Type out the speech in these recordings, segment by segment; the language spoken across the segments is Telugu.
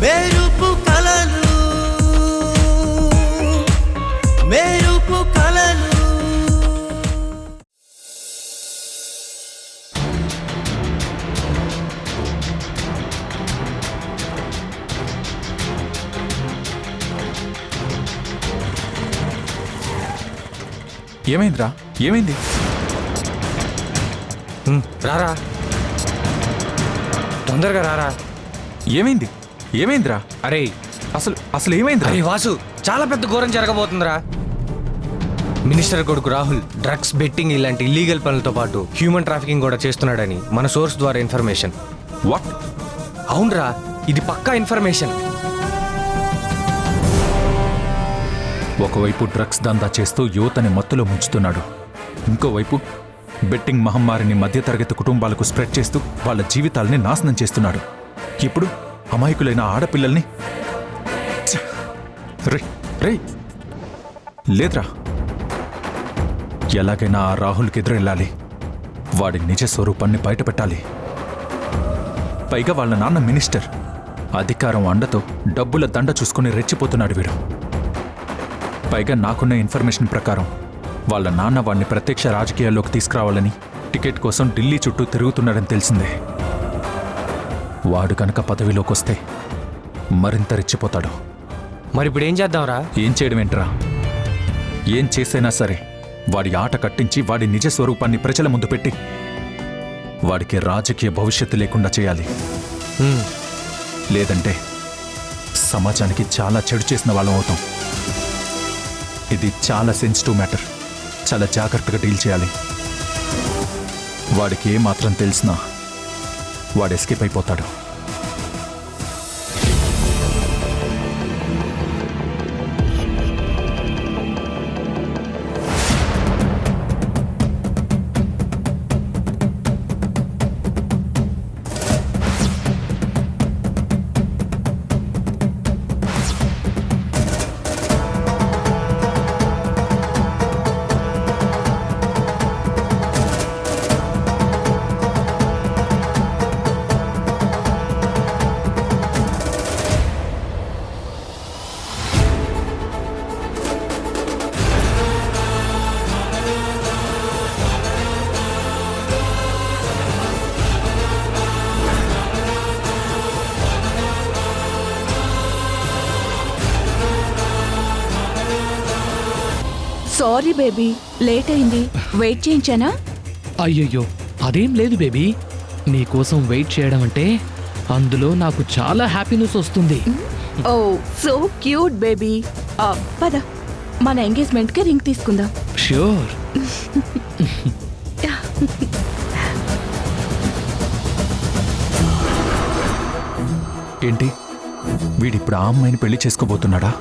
మెరుపు కలలు మెరుపు కలలు. ఏమైందిరా? ఏమైంది? రారా, తొందరగా రారా. ఏమైంది? ఏమైందిరా? అరే అసలు ఏమైందిరా? అరే వాసు, చాలా పెద్ద ఘోరం జరగబోతుందిరా. మినిస్టర్ కొడుకు రాహుల్ డ్రగ్స్, బెట్టింగ్ ఇలాంటి ఇల్లీగల్ పనులతో పాటు హ్యూమన్ ట్రాఫికింగ్ కూడా చేస్తున్నాడని మన సోర్స్ ద్వారా ఇన్ఫర్మేషన్. వాట్? అవునరా, ఇది పక్కా ఇన్ఫర్మేషన్. ఒకవైపు డ్రగ్స్ దందా చేస్తూ యువతని మత్తులో ముంచుతున్నాడు, ఇంకోవైపు బెట్టింగ్ మహమ్మారిని మధ్యతరగతి కుటుంబాలకు స్ప్రెడ్ చేస్తూ వాళ్ళ జీవితాల్ని నాశనం చేస్తున్నాడు. ఇప్పుడు అమాయకులైన ఆడపిల్లల్ని రే లేద్రా, ఎలాగైనా ఆ రాహుల్కి ఎదురెళ్ళాలి. వాడి నిజ స్వరూపాన్ని బయటపెట్టాలి. పైగా వాళ్ళ నాన్న మినిస్టర్, అధికారం అండతో డబ్బుల దండ చూసుకుని రెచ్చిపోతున్నాడు వీడు. పైగా నాకున్న ఇన్ఫర్మేషన్ ప్రకారం వాళ్ళ నాన్న వాడిని ప్రత్యక్ష రాజకీయాల్లోకి తీసుకురావాలని టికెట్ కోసం ఢిల్లీ చుట్టూ తిరుగుతున్నాడని తెలిసిందే. వాడు కనుక పదవిలోకి వస్తే మరింత రెచ్చిపోతాడు. మరి ఇప్పుడు ఏం చేద్దాంరా? ఏం చేయడం ఏంట్రా? ఏం చేసైనా సరే వాడి ఆట కట్టించి వాడి నిజ స్వరూపాన్ని ప్రజల ముందు పెట్టి వాడికి రాజకీయ భవిష్యత్తు లేకుండా చేయాలి. లేదంటే సమాజానికి చాలా చెడు చేసిన వాళ్ళం అవుతాం. ఇది చాలా సెన్సిటివ్ మ్యాటర్, చాలా జాగ్రత్తగా డీల్ చేయాలి. వాడికి ఏమాత్రం తెలిసినా వాడు ఎస్కేప్ అయిపోతాడు. సారీ బేబీ, లేట్ అయింది. వెయిట్ చేయించానా? అయ్యయ్యో, అదేం లేదు బేబీ. నీకోసం వెయిట్ చేయడం అంటే అందులో నాకు చాలా హ్యాపీనెస్ వస్తుంది. ఓ సో క్యూట్ బేబీ. పద, మన ఎంగేజ్మెంట్కి రింగ్ తీసుకుందాం. ష్యూర్. ఏంటి, వీడిప్పుడు ఆ అమ్మాయిని పెళ్లి చేసుకోబోతున్నాడా?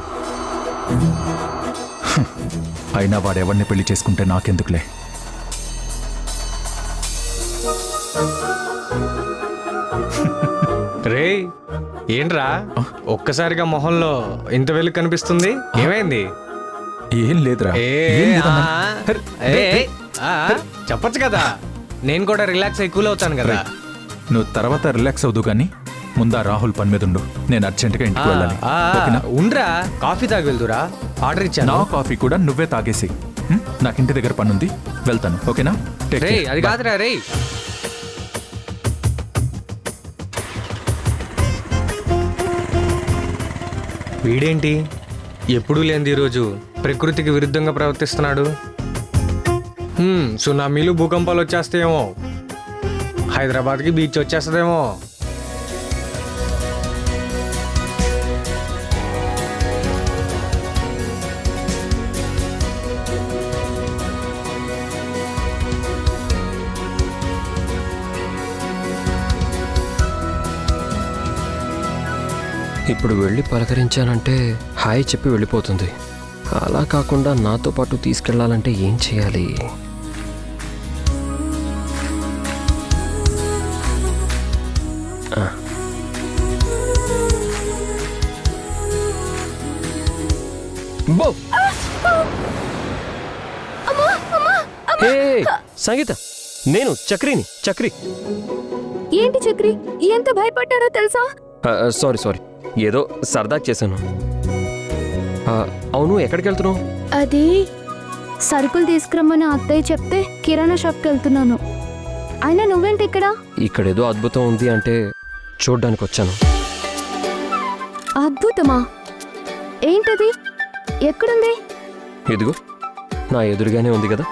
అయినా వాడెవరిని పెళ్లి చేసుకుంటే నాకెందుకులే. రే ఏంట్రా, ఒక్కసారిగా మొహంలో ఇంత వెలుగు కనిపిస్తుంది? ఏమైంది? ఏం లేదురా. చెప్పచ్చు కదా, నేను కూడా రిలాక్స్ అయి కూల్ అవుతాను కదా. నువ్వు తర్వాత రిలాక్స్ అవుదు కానీ ముందా రాహుల్ పని మీద ఉండు. నేను అర్జెంటుగా ఇంటికి వెళ్ళాలి. ఉండ్రా, కాఫీ తాగి వెళ్దురా. ఆర్డర్ ఇచ్చాను. నా కాఫీ కూడా నువ్వే తాగేసి. నాకు ఇంటి దగ్గర పని ఉంది, వెళ్తాను. ఓకేనా? రే అది కాదురా. రే వీడేంటి ఎప్పుడూ లేనిది ఈరోజు ప్రకృతికి విరుద్ధంగా ప్రవర్తిస్తున్నాడు. సునామీలు, భూకంపాలు వచ్చేస్తాయేమో, హైదరాబాద్కి బీచ్ వచ్చేస్తుందేమో. ఇప్పుడు వెళ్ళి పలకరించానంటే హాయ్ చెప్పి వెళ్ళిపోతుంది. అలా కాకుండా నాతో పాటు తీసుకెళ్లాలంటే ఏం చేయాలి? సంగీత, నేను చక్రిని. చక్రి ఏంటి చక్రి, ఎంత భయపడ్డారో తెలుసా? సారీ ఏదో సరదాకి చేశాను. అవును, ఎక్కడికి వెళ్తున్నావు? అది సరుకులు తీసుకురమ్మని అత్తయ్య చెప్తే కిరాణా షాప్కి వెళ్తున్నాను. అయినా నువ్వేంటి ఇక్కడ? ఇక్కడేదో అద్భుతం ఉంది అంటే చూడ్డానికి వచ్చాను. అద్భుతమా? ఏంటది? ఎక్కడుంది? ఇదిగో నా ఎదురుగానే ఉంది కదా.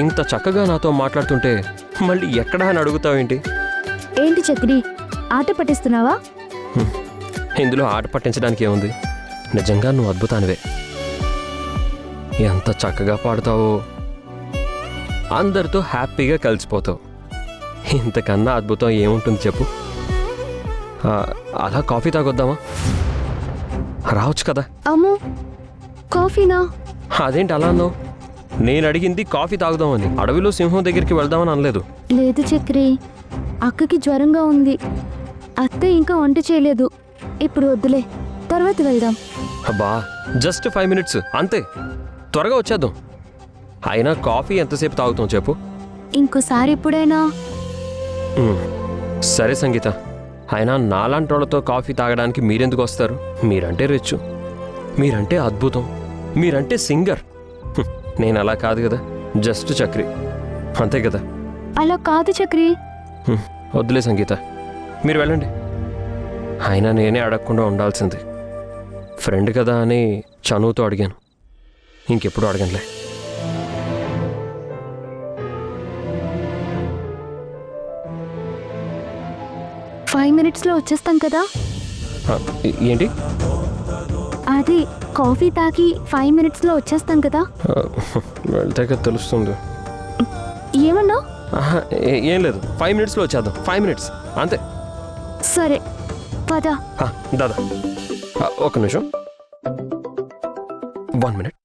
ఇంత చక్కగా నాతో మాట్లాడుతుంటే మళ్ళీ ఎక్కడా అని అడుగుతావేంటి? ఏంటి చక్రి, ఆట పట్టిస్తున్నావా? ఇందులో ఆట పట్టించడానికి ఏముంది? నిజంగా నువ్వు అద్భుతానివే. ఎంత చక్కగా పాడుతావో, అందరితో హ్యాపీగా కలిసిపోతావు. ఇంతకన్నా అద్భుతం ఏముంటుంది చెప్పు? అలా కాఫీ తాగొద్దామా? రావచ్చు కదా. అమ్మో, కాఫీనా? అదేంటి అలా అన్నావు? నేను అడిగింది కాఫీ తాగుదామని, అడవిలో సింహం దగ్గరికి వెళ్దామని అనలేదు. లేదు చక్రి, అక్కకి జ్వరంగా ఉంది. అత్తయ్య ఇంకా వంట చేయలేదు. ఇప్పుడు వద్దులే, తర్వాత వెళ్దాం. అబ్బా, జస్ట్ 5 minutes అంతే, త్వరగా వచ్చేద్దాం. అయినా కాఫీ ఎంతసేపు తాగుతాం చెప్పు? ఇంకోసారి ఎప్పుడైనా. సరే సంగీత, అయినా నాలాంటి వాళ్ళతో కాఫీ తాగడానికి మీరెందుకు వస్తారు? మీరంటే రిచ్, మీరంటే అద్భుతం, మీరంటే సింగర్. నేను అలా కాదు కదా, జస్ట్ చక్రి, అంతే కదా. అలా కాదు చక్రి. వద్దులే సంగీత, మీరు వెళ్ళండి. అయినా నేనే అడగకుండా ఉండాల్సింది. ఫ్రెండ్ కదా అని చనువుతో అడిగాను, ఇంకెప్పుడు అడగనులే. ఫైవ్ మినిట్స్లో వచ్చేస్తాం కదా. ఏంటి? అది కాఫీ తాగి 5 minutesలో వచ్చేస్తాం కదా. వెళ్తే కదా తెలుస్తుంది. ఏమన్నా? ఏం లేదు, 5 minutesలో వచ్చేద్దాం. 5 minutes అంతే. సరే పద. దాదా, ఒక నిమిషం, 1 minute.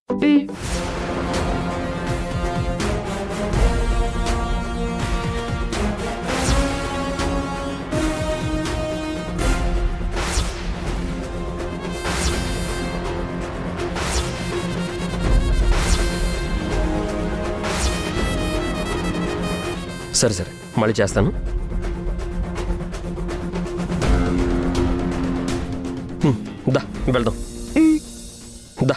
సరే సరే, మళ్ళీ చేస్తాను. దా వెళ్దాం, దా.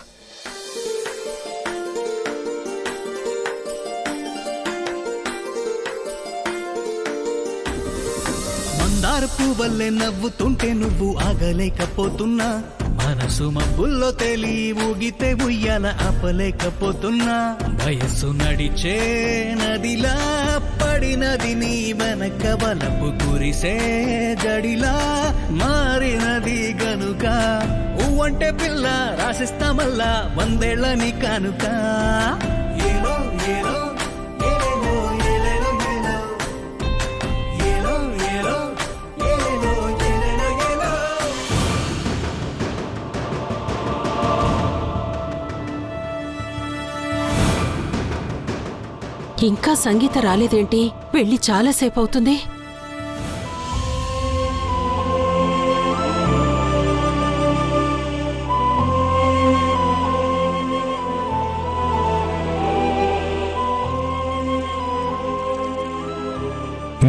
మందార పువ్వల్లే నవ్వుతుంటే నువ్వు ఆగలేకపోతున్నా, మనసు మబ్బుల్లో తేలి ఊగితే ఉయ్యాల ఆపలేకపోతున్నా. వయస్సు నడిచే నదిలా పడినది నీ వెనక వలపు కురిసే జడిలా మారినది గనుక, ఊవంటే పిల్ల రాసిస్తామల్లా 100 ఏళ్ల నీ కానుక. ఏలో ఏలో ఏలేలో ఏలేలో ఏలో ఏలో ఏలో ఏలేలో ఏలో. ఇంకా సంగీత రాలేదేంటి? వెళ్ళి చాలాసేపు అవుతుంది.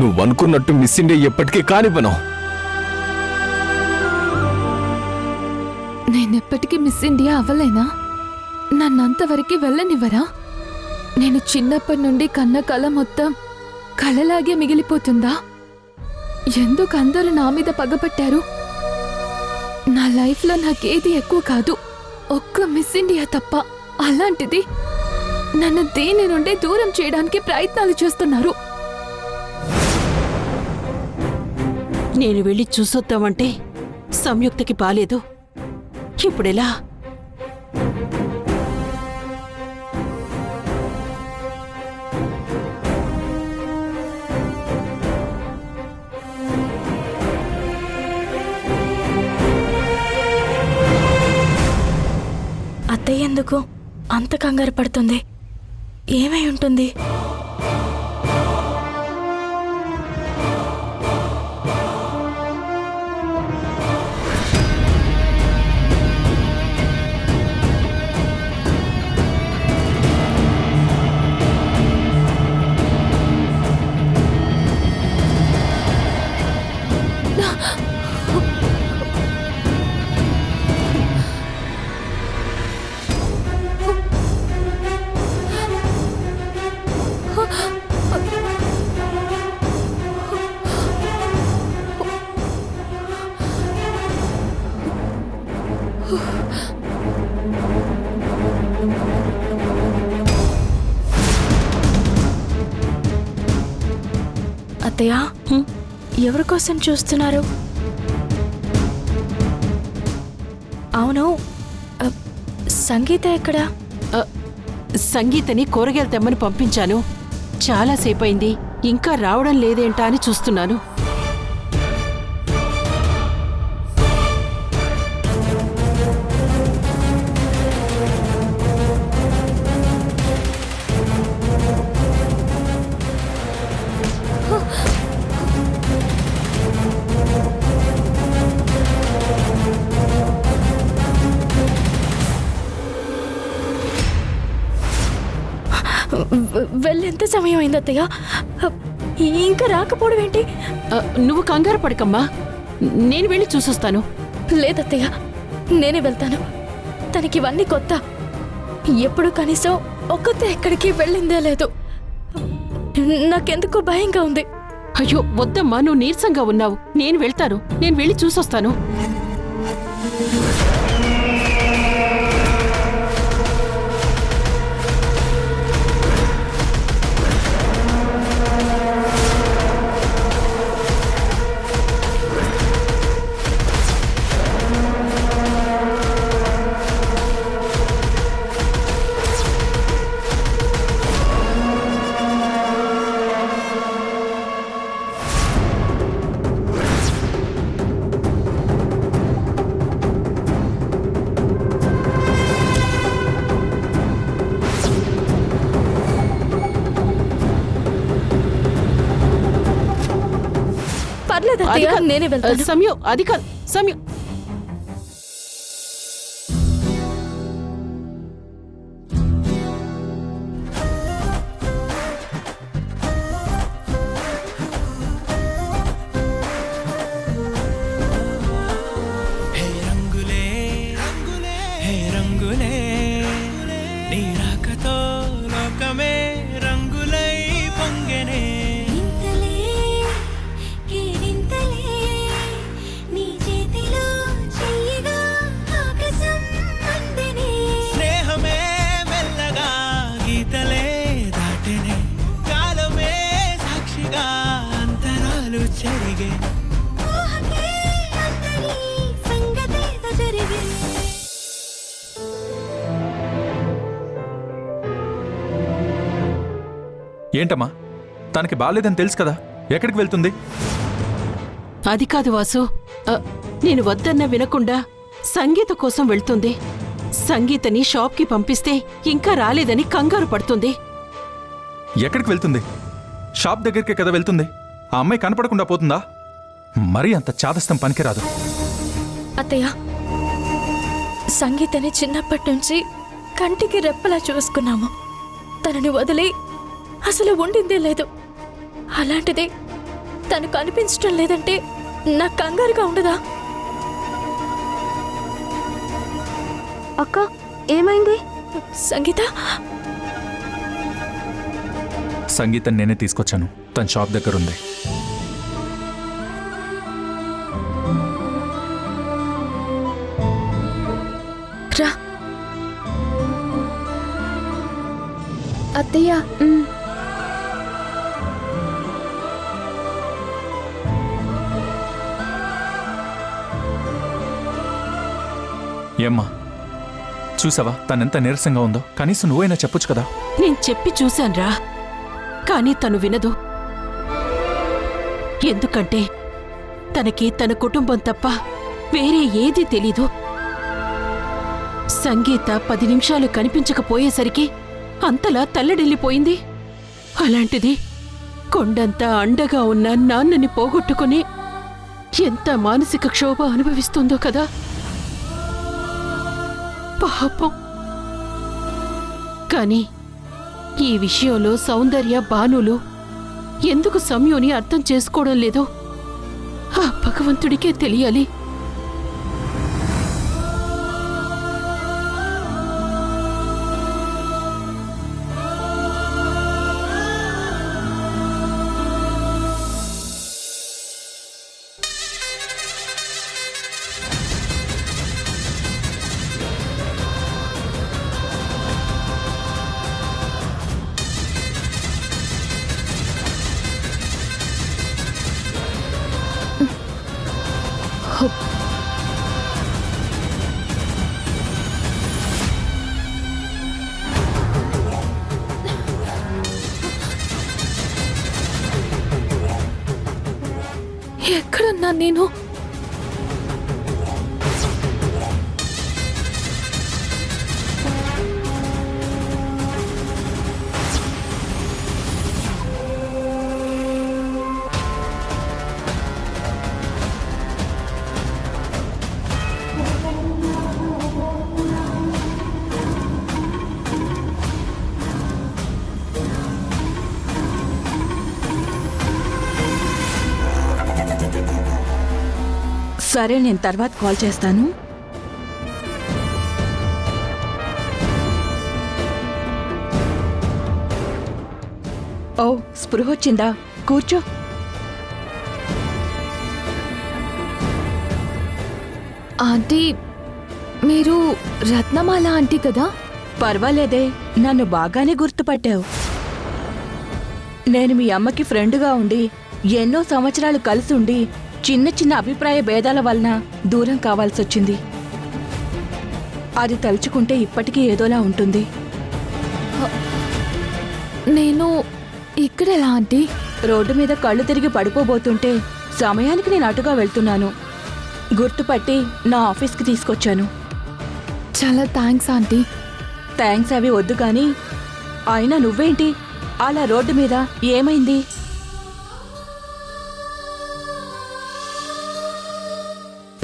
నువ్వనుకున్నట్టు మిస్ ఇండియా ఎప్పటికీ కానివ్వను. నేనెప్పటికీ మిస్ ఇండియా అవ్వలేనా? నన్నంతవరకు వెళ్ళనివ్వరా? నేను చిన్నప్పటి నుండి కన్న కళ మొత్తం కళలాగే మిగిలిపోతుందా? ఎందుకు అందరూ నా మీద పగపట్టారు? నా లైఫ్లో నాకేది ఎక్కువ కాదు, ఒక్క మిస్ ఇండియా తప్ప. అలాంటిది నన్ను దేని నుండి దూరం చేయడానికి ప్రయత్నాలు చేస్తున్నారు. నేను వెళ్ళి చూసొద్దామంటే సంయుక్తకి బాలేదు. ఇప్పుడెలా? అత్తయ్య ఎందుకు అంత కంగారు పడుతుంది? ఏమై ఉంటుంది? అత్తయ్య, ఎవరి కోసం చూస్తున్నారు? అవును, సంగీత ఎక్కడా? సంగీతని కూరగాయలు తెమ్మని పంపించాను. చాలాసేపయింది, ఇంకా రావడం లేదేంటా అని చూస్తున్నాను. వెళ్ళెంత సమయం అయింది అత్తయ్య? ఇంకా రాకపోవడం ఏంటి? నువ్వు కంగారు పడకమ్మా, నేను వెళ్ళి చూసొస్తాను. లేదత్తయ్య, నేనే వెళ్తాను. తనకి ఇవన్నీ కొత్త. ఎప్పుడు కనీసం ఒక్కతే ఎక్కడికి వెళ్ళిందే లేదు. నాకెందుకో భయంగా ఉంది. అయ్యో వద్దమ్మా, నువ్వు నీరసంగా ఉన్నావు. నేను వెళ్తాను, నేను వెళ్ళి చూసొస్తాను. పర్లేదు అత్తయ్య, నేనే వెళ్తాను. సమయం అది కాదు, సమయం. హే రంగులే రంగులే హే రంగులే నీ రాకతో లోకమే రంగులై పొంగెనే. స్నేహమే మెల్లగా గీతలే దాటెనే, కాలమే సాక్షిగా అంతరాలు చెరిగే. ఏంటమ్మా, తనకి బాలేదని తెలుసు కదా, ఎక్కడికి వెళ్తుంది? అది కాదు వాసు, నేను వద్దన్న వినకుండా సంగీత కోసం వెళ్తుంది. సంగీతని షాప్కి పంపిస్తే ఇంకా రాలేదని కంగారు పడుతుంది. ఎక్కడికి వెళ్తుంది? షాప్ దగ్గరికే కదా వెళ్తుంది. ఆ అమ్మాయి కనపడకుండా పోతుందా? మరీ అంత చాదస్తం పనికిరాదు. అత్తయ్య, సంగీతని చిన్నప్పటి నుంచి కంటికి రెప్పలా చూసుకున్నాము. తనని వదిలి అసలు ఉండిందే లేదు. అలాంటిది తను కనిపించడం లేదంటే నాకు కంగారుగా ఉండదా? అక్క, ఏమైంది? సంగీత సంగీతం నేనే తీసుకొచ్చాను. తన షాప్ దగ్గర ఉంది. రా అత్తయ్య, ఏమ్మా, చూసావా తనెంత నీరసంగా ఉందో? కనీసం నువ్వైనా చెప్పొచ్చు కదా. నేను చెప్పి చూశాన్రా, కానీ తను వినదు. ఎందుకంటే తనకి తన కుటుంబం తప్ప వేరే ఏదీ తెలీదు. సంగీత 10 నిమిషాలు కనిపించకపోయేసరికి అంతలా తల్లడిల్లిపోయింది. అలాంటిది కొండంత అండగా ఉన్న నాన్నని పోగొట్టుకుని ఎంత మానసిక క్షోభ అనుభవిస్తుందో కదా. పాపం. కానీ ఈ విషయంలో సౌందర్య, భానులు ఎందుకు సంయుని అర్థం చేసుకోవడం లేదో ఆ భగవంతుడికే తెలియాలి. ఎక్కడున్నా నేను? సరే, నేను తర్వాత కాల్ చేస్తాను. ఓ, స్పృహ వచ్చిందా? కూర్చో. ఆంటీ, మీరు రత్నమాల ఆంటీ కదా? పర్వాలేదే, నన్ను బాగానే గుర్తుపట్టావు. నేను మీ అమ్మకి ఫ్రెండ్గా ఉండి ఎన్నో సంవత్సరాలు కలిసి ఉండి చిన్న చిన్న అభిప్రాయ భేదాల వలన దూరం కావాల్సొచ్చింది. అది తలుచుకుంటే ఇప్పటికీ ఏదోలా ఉంటుంది. నేను ఇక్కడెలా ఆంటీ? రోడ్డు మీద కళ్ళు తిరిగి పడిపోబోతుంటే సమయానికి నేను అటుగా వెళ్తున్నాను. గుర్తుపట్టి నా ఆఫీస్కి తీసుకొచ్చాను. చాలా థ్యాంక్స్ ఆంటీ. థ్యాంక్స్ అవి వద్దు కానీ, అయినా నువ్వేంటి అలా రోడ్డు మీద? ఏమైంది?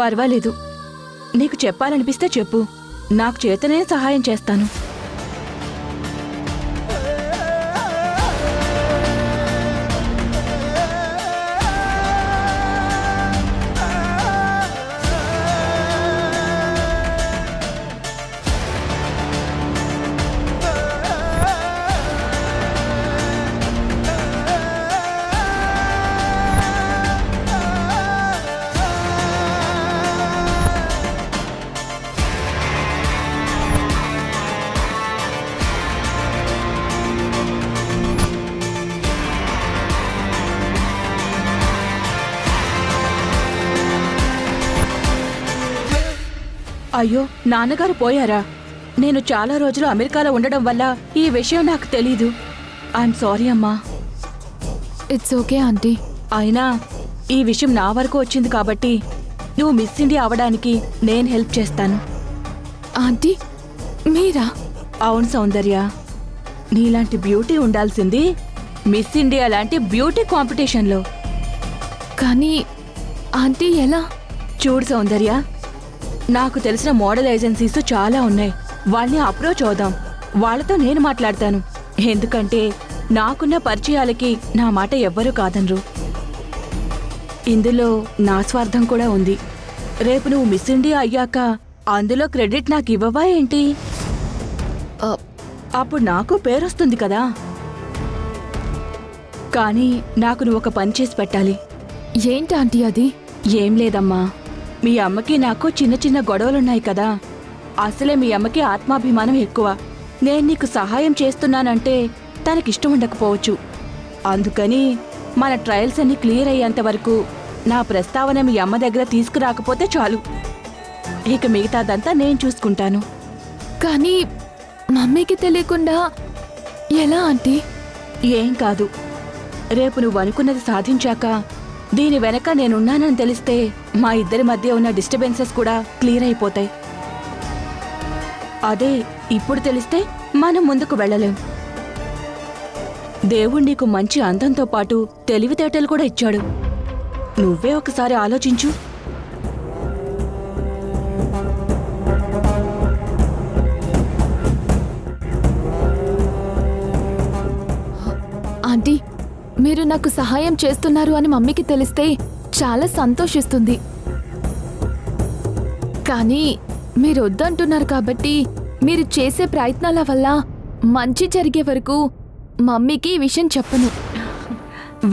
పర్వాలేదు, నీకు చెప్పాలనిపిస్తే చెప్పు, నాకు చేతనే సహాయం చేస్తాను. అయ్యో, నాన్నగారు పోయారా? నేను చాలా రోజులు అమెరికాలో ఉండడం వల్ల ఈ విషయం నాకు తెలీదు. ఐఎమ్ సారీ అమ్మా. It's okay aunty. అయినా ఈ విషయం నా వరకు వచ్చింది కాబట్టి నువ్వు మిస్ ఇండియా అవడానికి నేను హెల్ప్ చేస్తాను. ఆంటీ, మీరా? అవును సౌందర్య, నీలాంటి బ్యూటీ ఉండాల్సింది మిస్ ఇండియా లాంటి బ్యూటీ కాంపిటీషన్లో. కానీ ఆంటీ ఎలా? చూడు సౌందర్య, నాకు తెలిసిన మోడల్ ఏజెన్సీస్ చాలా ఉన్నాయి. వాళ్ళని అప్రోచ్ అవుదాం. వాళ్ళతో నేను మాట్లాడతాను. ఎందుకంటే నాకున్న పరిచయాలకి నా మాట ఎవ్వరూ కాదనరు. ఇందులో నా స్వార్థం కూడా ఉంది. రేపు నువ్వు మిస్ ఇండియా అయ్యాక అందులో క్రెడిట్ నాకు ఇవ్వవా ఏంటి? అప్పుడు నాకు పేరొస్తుంది కదా. కానీ నాకు నువ్వు ఒక పని చేసి పెట్టాలి. ఏంటి ఆంటీ అది? ఏం లేదమ్మా, మీ అమ్మకి నాకు చిన్న చిన్న గొడవలున్నాయి కదా. అసలే మీ అమ్మకి ఆత్మాభిమానం ఎక్కువ. నేను నీకు సహాయం చేస్తున్నానంటే తనకిష్టం ఉండకపోవచ్చు. అందుకని మన ట్రయల్స్ అన్ని క్లియర్ అయ్యేంత వరకు నా ప్రస్తావన మీ అమ్మ దగ్గర తీసుకురాకపోతే చాలు. ఇక మిగతాదంతా నేను చూసుకుంటాను. కానీ మమ్మీకి తెలియకుండా ఎలా ఆంటీ? ఏం కాదు, రేపు నువ్వు అనుకున్నది సాధించాక దీని వెనక నేనున్నానని తెలిస్తే మా ఇద్దరి మధ్య ఉన్న డిస్టర్బెన్సెస్ కూడా క్లియర్ అయిపోతాయి. అదే ఇప్పుడు తెలిస్తే మనం ముందుకు వెళ్ళలేం. దేవుడు నీకు మంచి అందంతో పాటు తెలివితేటలు కూడా ఇచ్చాడు. నువ్వే ఒకసారి ఆలోచించు. ఆంటీ, మీరు నాకు సహాయం చేస్తున్నారు అని మమ్మీకి తెలిస్తే చాలా సంతోషిస్తుంది. కానీ మీరు వద్దంటున్నారు కాబట్టి మీరు చేసే ప్రయత్నాల వల్ల మంచి జరిగే వరకు మమ్మీకి ఈ విషయం చెప్పను.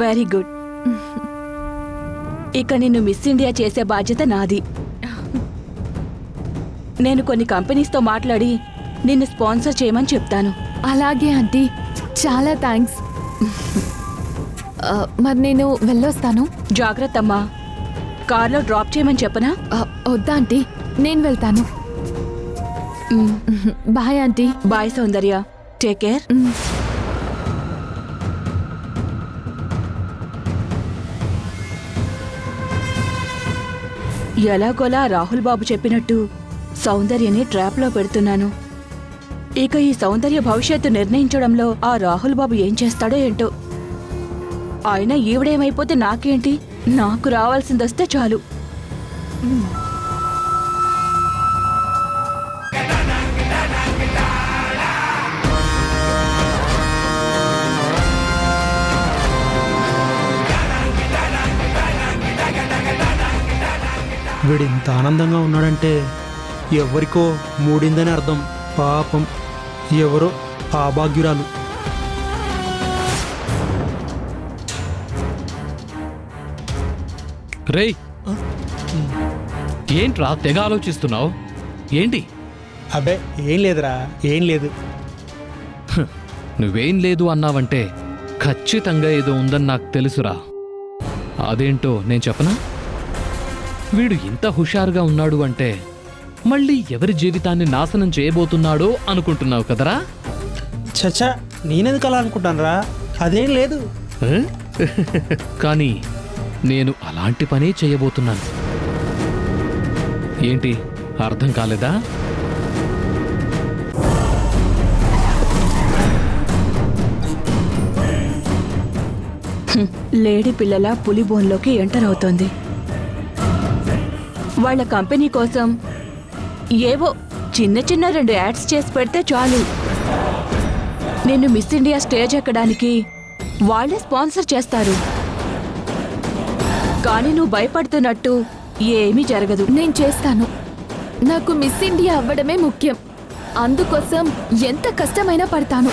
Very good. ఇక నిన్ను మిస్ ఇండియా చేసే బాధ్యత నాది. నేను కొన్ని కంపెనీస్తో మాట్లాడి నిన్ను స్పాన్సర్ చేయమని చెప్తాను. అలాగే ఆంటీ, చాలా థ్యాంక్స్. మరి నేను వెళ్ళొస్తాను. జాగ్రత్త అమ్మా. కార్లో డ్రాప్ చేయమని చెప్పనా? వద్దా ఆంటీ, నేను వెళ్తాను. Bye aunty. Bye Soundarya, take care. ఎలాగోలా రాహుల్ బాబు చెప్పినట్టు సౌందర్యని ట్రాప్లో పెడుతున్నాను. ఇక ఈ సౌందర్య భవిష్యత్తు నిర్ణయించడంలో ఆ రాహుల్ బాబు ఏం చేస్తాడో ఏంటో. అయినా ఈవిడేమైపోతే నాకేంటి, నాకు రావాల్సిందొస్తే చాలు. వీడు ఇంత ఆనందంగా ఉన్నాడంటే ఎవరికో మూడిందని అర్థం. పాపం, ఎవరో అభాగ్యురాలు. రేయ్, ఏంట్రా తెగ ఆలోచిస్తున్నావు? ఏంటి? అబ్బే ఏం లేదురా, ఏం లేదు. నువ్వేం లేదు అన్నావంటే ఖచ్చితంగా ఏదో ఉందని నాకు తెలుసురా. అదేంటో నేను చెప్పనా? వీడు ఇంత హుషారుగా ఉన్నాడు అంటే మళ్ళీ ఎవరి జీవితాన్ని నాశనం చేయబోతున్నాడో అనుకుంటున్నావు కదరా? చచ్చా, నేనెందుకు అలా అనుకుంటానురా, అదేం లేదు. కానీ నేను అలాంటి పనే చేయబోతున్నాను. ఏంటి, అర్థం కాలేదా? లేడీ పిల్లల పులిబోన్లోకి ఎంటర్ అవుతోంది. వాళ్ళ కంపెనీ కోసం ఏవో చిన్న చిన్న 2 యాడ్స్ చేసి పెడితే చాలు, నిన్ను మిస్ ఇండియా స్టేజ్ ఎక్కడానికి వాళ్ళే స్పాన్సర్ చేస్తారు. కానీ నువ్వు భయపడుతున్నట్టు ఏమీ జరగదు. నేను చేస్తాను. నాకు మిస్ ఇండియా అవ్వడమే ముఖ్యం. అందుకోసం ఎంత కష్టమైనా పడతాను.